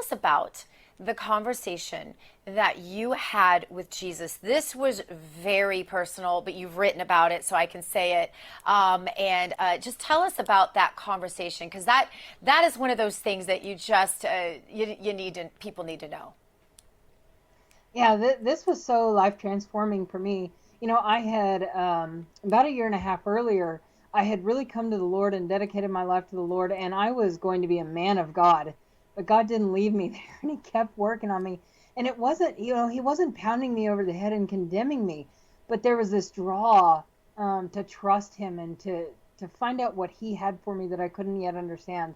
us about the conversation that you had with Jesus. This was very personal, but you've written about it, so I can say it. And just tell us about that conversation, because that is one of those things that you just you need to, people need to know. Yeah, this was so life transforming for me. I had about a year and a half earlier, I had really come to the Lord and dedicated my life to the Lord, and I was going to be a man of God. But God didn't leave me there, and He kept working on me. And it wasn't, He wasn't pounding me over the head and condemning me, but there was this draw to trust Him and to find out what He had for me that I couldn't yet understand.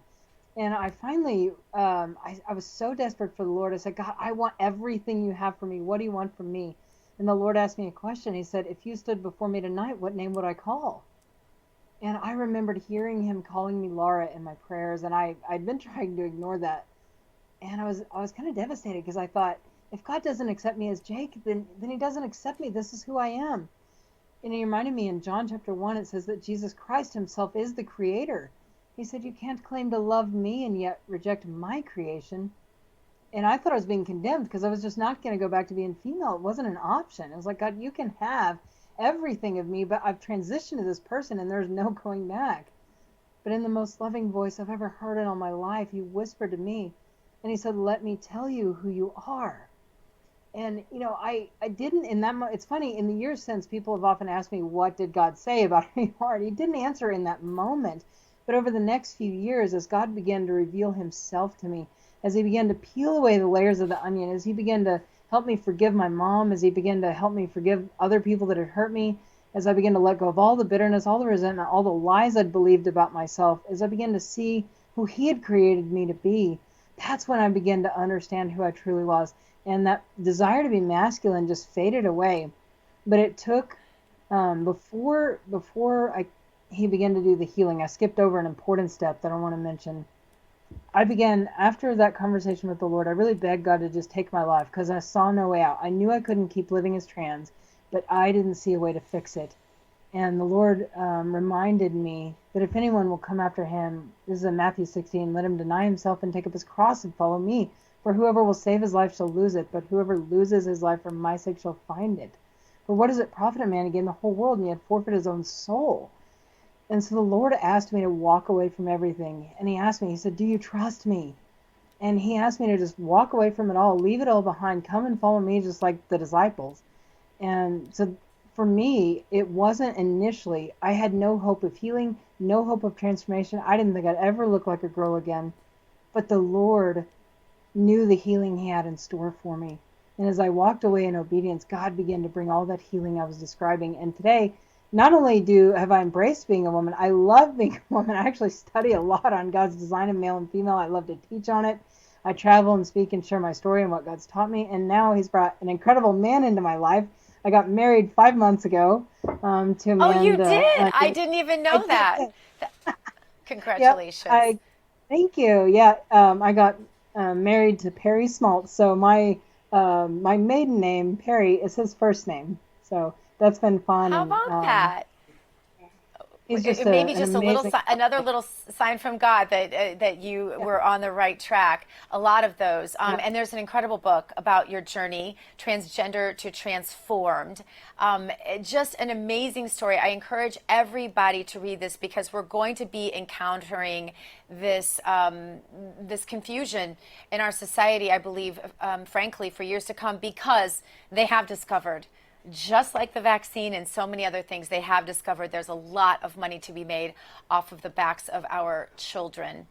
And I finally, I was so desperate for the Lord. I said, God, I want everything you have for me. What do you want from me? And the Lord asked me a question. He said, if you stood before me tonight, what name would I call? And I remembered hearing Him calling me Laura in my prayers. And I'd been trying to ignore that. And I was kind of devastated because I thought, if God doesn't accept me as Jake, then He doesn't accept me. This is who I am. And He reminded me in John chapter 1, it says that Jesus Christ Himself is the creator. He said, you can't claim to love me and yet reject my creation. And I thought I was being condemned because I was just not going to go back to being female. It wasn't an option. It was like, God, you can have everything of me, but I've transitioned to this person and there's no going back. But in the most loving voice I've ever heard in all my life, He whispered to me and He said, let me tell you who you are. And, I didn't in that moment. It's funny, in the years since, people have often asked me, what did God say about who you are? And He didn't answer in that moment. But over the next few years, as God began to reveal Himself to me, as He began to peel away the layers of the onion, as He began to help me forgive my mom, as He began to help me forgive other people that had hurt me, as I began to let go of all the bitterness, all the resentment, all the lies I'd believed about myself, as I began to see who He had created me to be, that's when I began to understand who I truly was. And that desire to be masculine just faded away. But it took, before he began to do the healing, I skipped over an important step that I want to mention. I began, after that conversation with the Lord, I really begged God to just take my life because I saw no way out. I knew I couldn't keep living as trans, but I didn't see a way to fix it. And the Lord reminded me that if anyone will come after Him, this is in Matthew 16, let him deny himself and take up his cross and follow me. For whoever will save his life shall lose it, but whoever loses his life for my sake shall find it. For what does it profit a man to gain the whole world and yet forfeit his own soul? And so the Lord asked me to walk away from everything. And He asked me, He said, do you trust me? And He asked me to just walk away from it all, leave it all behind, come and follow me just like the disciples. And so for me, it wasn't initially, I had no hope of healing, no hope of transformation. I didn't think I'd ever look like a girl again. But the Lord knew the healing He had in store for me. And as I walked away in obedience, God began to bring all that healing I was describing. And today, not only have I embraced being a woman, I love being a woman. I actually study a lot on God's design of male and female. I love to teach on it. I travel and speak and share my story and what God's taught me. And now He's brought an incredible man into my life. I got married 5 months ago to a Oh, man. you did? I didn't even I know that. did. Yep. Congratulations. Thank you. Yeah. I got married to Perry Smalts. So my maiden name, Perry, is his first name. So that's been fun. How And about that? he's just Maybe an just a little amazing. another little sign from God that you Yeah. were on the right track. A lot of those, Yeah. and there's an incredible book about your journey, transgender to transformed. Just an amazing story. I encourage everybody to read this because we're going to be encountering this confusion in our society. I believe, frankly, for years to come, because they have discovered, just like the vaccine and so many other things, they have discovered there's a lot of money to be made off of the backs of our children.